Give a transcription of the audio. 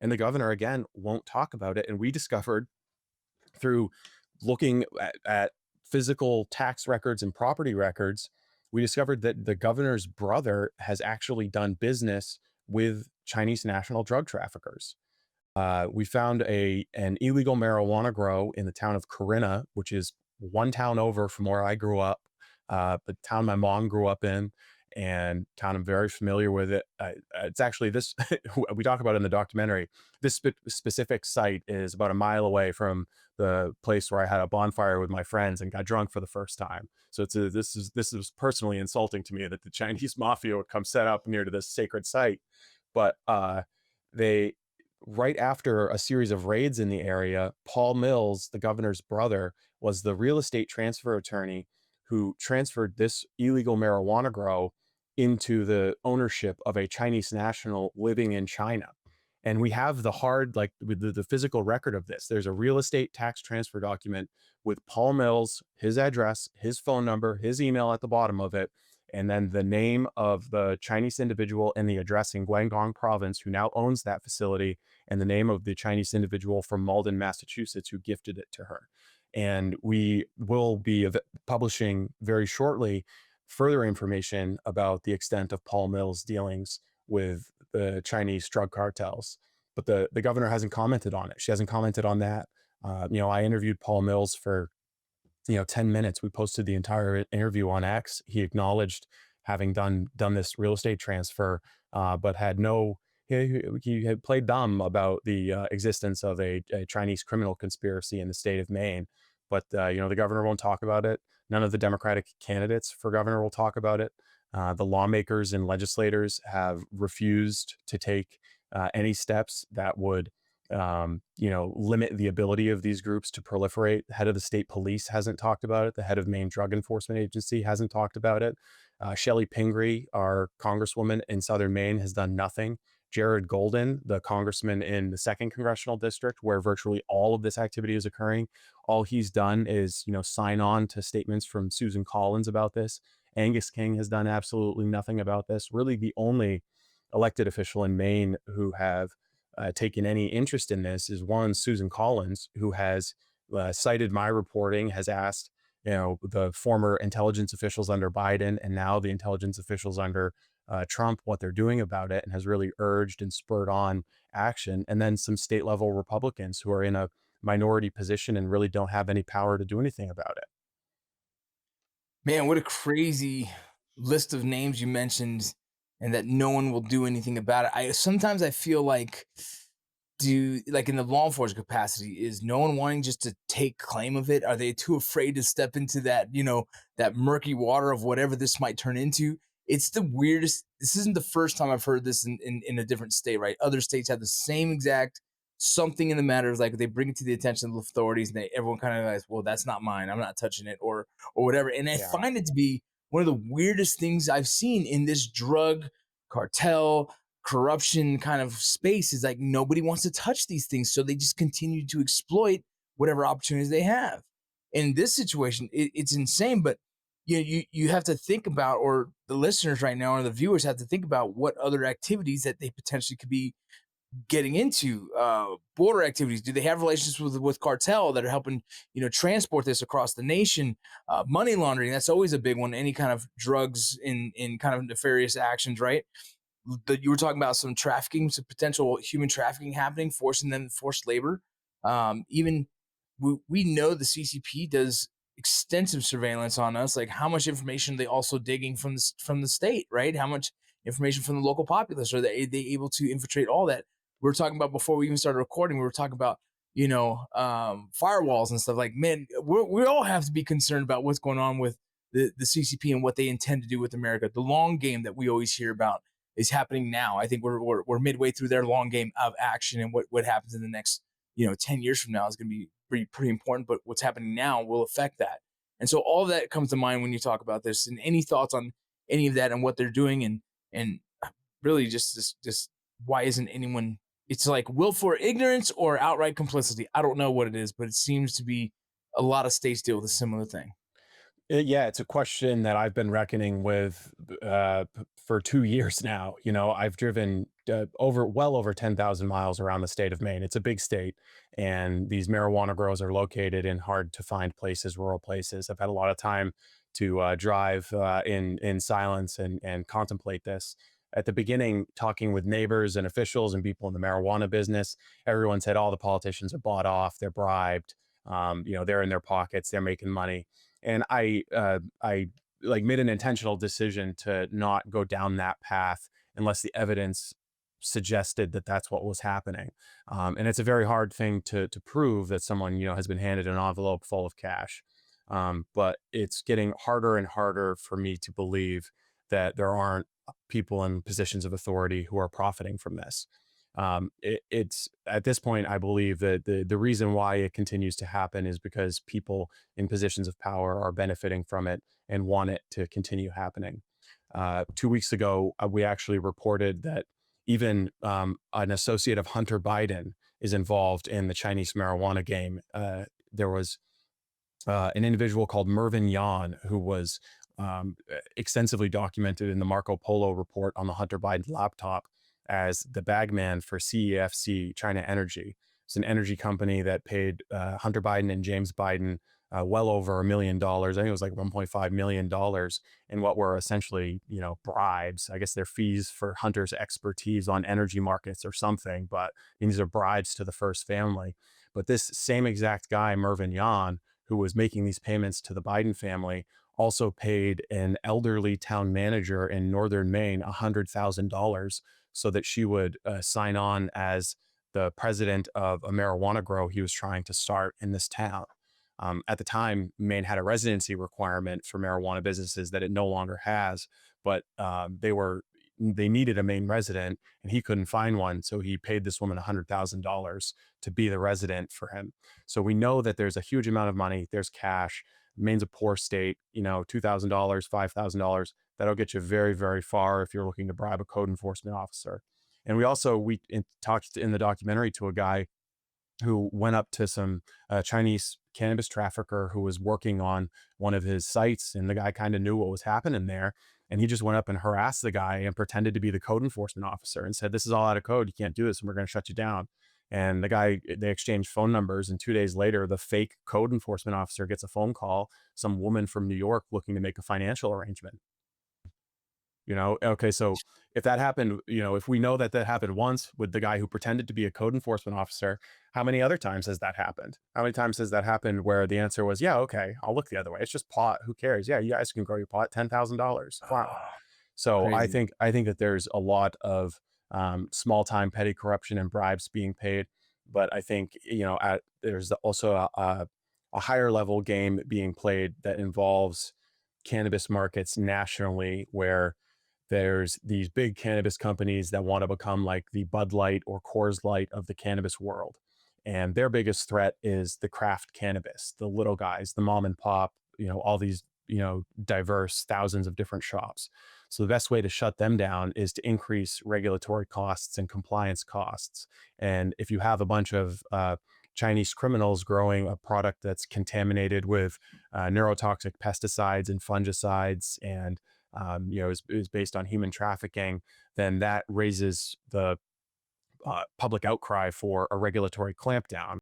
And the governor, again, won't talk about it. And we discovered through looking at physical tax records and property records, we discovered that the governor's brother has actually done business with Chinese national drug traffickers. We found an illegal marijuana grow in the town of Corinna, which is one town over from where I grew up, the town my mom grew up in, and town I'm very familiar with it. It's actually this we talk about it in the documentary. This specific site is about a mile away from the place where I had a bonfire with my friends and got drunk for the first time. So this is personally insulting to me that the Chinese mafia would come set up near to this sacred site, but they right after a series of raids in the area, Paul Mills, the governor's brother, was the real estate transfer attorney who transferred this illegal marijuana grow into the ownership of a Chinese national living in China. And we have the hard, like with the physical record of this. There's a real estate tax transfer document with Paul Mills, his address, his phone number, his email at the bottom of it, and then the name of the Chinese individual and the address in Guangdong province who now owns that facility, and the name of the Chinese individual from Malden, Massachusetts, who gifted it to her. And we will be publishing very shortly further information about the extent of Paul Mills' dealings with the Chinese drug cartels. But the governor hasn't commented on it. She hasn't commented on that. I interviewed Paul Mills for 10 minutes. We posted the entire interview on X. He acknowledged having done this real estate transfer, but had no, he had played dumb about the existence of a Chinese criminal conspiracy in the state of Maine. But, the governor won't talk about it. None of the Democratic candidates for governor will talk about it. The lawmakers and legislators have refused to take any steps that would limit the ability of these groups to proliferate. The head of the state police hasn't talked about it. The head of Maine Drug Enforcement Agency hasn't talked about it. Shelley Pingree, our congresswoman in Southern Maine, has done nothing. Jared Golden, the congressman in the 2nd congressional district, where virtually all of this activity is occurring, all he's done is, sign on to statements from Susan Collins about this. Angus King has done absolutely nothing about this. Really, the only elected official in Maine who have taken any interest in this is one Susan Collins, who has cited my reporting, has asked the former intelligence officials under Biden and now the intelligence officials under Trump what they're doing about it, and has really urged and spurred on action. And then some state level Republicans who are in a minority position and really don't have any power to do anything about it. Man, what a crazy list of names you mentioned, and that no one will do anything about it. I feel like, do like in the law enforcement capacity, is no one wanting just to take claim of it? Are they too afraid to step into that murky water of whatever this might turn into? It's the weirdest. This isn't the first time I've heard this in a different state, right? Other states have the same exact something in the matter. Is like they bring it to the attention of the authorities, and everyone kind of like, well, that's not mine. I'm not touching it, or whatever. And I Yeah. find it to be one of the weirdest things I've seen in this drug cartel corruption kind of space. Is like nobody wants to touch these things, so they just continue to exploit whatever opportunities they have. In this situation, it's insane, but you have to think about, or the listeners right now or the viewers have to think about what other activities that they potentially could be getting into. Border activities. Do they have relationships with cartel that are helping transport this across the nation? Money laundering, that's always a big one. Any kind of drugs in kind of nefarious actions, right? That you were talking about some trafficking, some potential human trafficking happening, forcing them forced labor. Even we know the CCP does extensive surveillance on us. Like how much information are they also digging from the state, right? How much information from the local populace are they able to infiltrate all that? We were talking about before we even started recording. We were talking about firewalls and stuff. Like, man, we all have to be concerned about what's going on with the CCP and what they intend to do with America. The long game that we always hear about is happening now. I think we're midway through their long game of action, and what happens in the next 10 years from now is going to be pretty important. But what's happening now will affect that, and so all of that comes to mind when you talk about this. And any thoughts on any of that and what they're doing, and really just why isn't anyone? It's like willful ignorance or outright complicity. I don't know what it is, but it seems to be a lot of states deal with a similar thing. Yeah, it's a question that I've been reckoning with for 2 years now. I've driven well over 10,000 miles around the state of Maine. It's a big state, and these marijuana grows are located in hard to find places, rural places. I've had a lot of time to drive in silence and contemplate this. At the beginning, talking with neighbors and officials and people in the marijuana business, everyone said all the politicians are bought off, they're bribed, they're in their pockets, they're making money, and I like made an intentional decision to not go down that path unless the evidence suggested that that's what was happening. And it's a very hard thing to prove that someone has been handed an envelope full of cash. But it's getting harder and harder for me to believe that there aren't people in positions of authority who are profiting from this. It's at this point, I believe that the reason why it continues to happen is because people in positions of power are benefiting from it and want it to continue happening. 2 weeks ago, we actually reported that even an associate of Hunter Biden is involved in the Chinese marijuana game. There was an individual called Mervyn Yan, who was extensively documented in the Marco Polo report on the Hunter Biden laptop as the bagman for CEFC, China Energy. It's an energy company that paid Hunter Biden and James Biden well over $1 million. I think it was like $1.5 million in what were essentially, bribes. I guess they're fees for Hunter's expertise on energy markets or something, but these are bribes to the first family. But this same exact guy, Mervyn Yan, who was making these payments to the Biden family, also paid an elderly town manager in northern Maine $100,000 so that she would sign on as the president of a marijuana grow he was trying to start in this town. At the time, Maine had a residency requirement for marijuana businesses that it no longer has, but they needed a Maine resident and he couldn't find one, so he paid this woman $100,000 to be the resident for him. So we know that there's a huge amount of money. There's cash. Maine's a poor state. $2,000, $5,000. That'll get you very, very far if you're looking to bribe a code enforcement officer. And we talked in the documentary to a guy who went up to some Chinese cannabis trafficker who was working on one of his sites, and the guy kind of knew what was happening there. And he just went up and harassed the guy and pretended to be the code enforcement officer and said, "This is all out of code. You can't do this, and we're going to shut you down." And they exchanged phone numbers. And 2 days later, the fake code enforcement officer gets a phone call, some woman from New York looking to make a financial arrangement. Okay, so if that happened, if we know that that happened once with the guy who pretended to be a code enforcement officer, how many other times has that happened? How many times has that happened where the answer was, yeah, okay, I'll look the other way. It's just pot. Who cares? Yeah, you guys can grow your pot, $10,000. Wow. Oh, So crazy. I think that there's a lot of small time petty corruption and bribes being paid, but I think there's also a higher level game being played that involves cannabis markets nationally, where there's these big cannabis companies that want to become like the Bud Light or Coors Light of the cannabis world. And their biggest threat is the craft cannabis, the little guys, the mom and pop, all these, diverse thousands of different shops. So the best way to shut them down is to increase regulatory costs and compliance costs. And if you have a bunch of Chinese criminals growing a product that's contaminated with neurotoxic pesticides and fungicides and is based on human trafficking, then that raises the public outcry for a regulatory clampdown.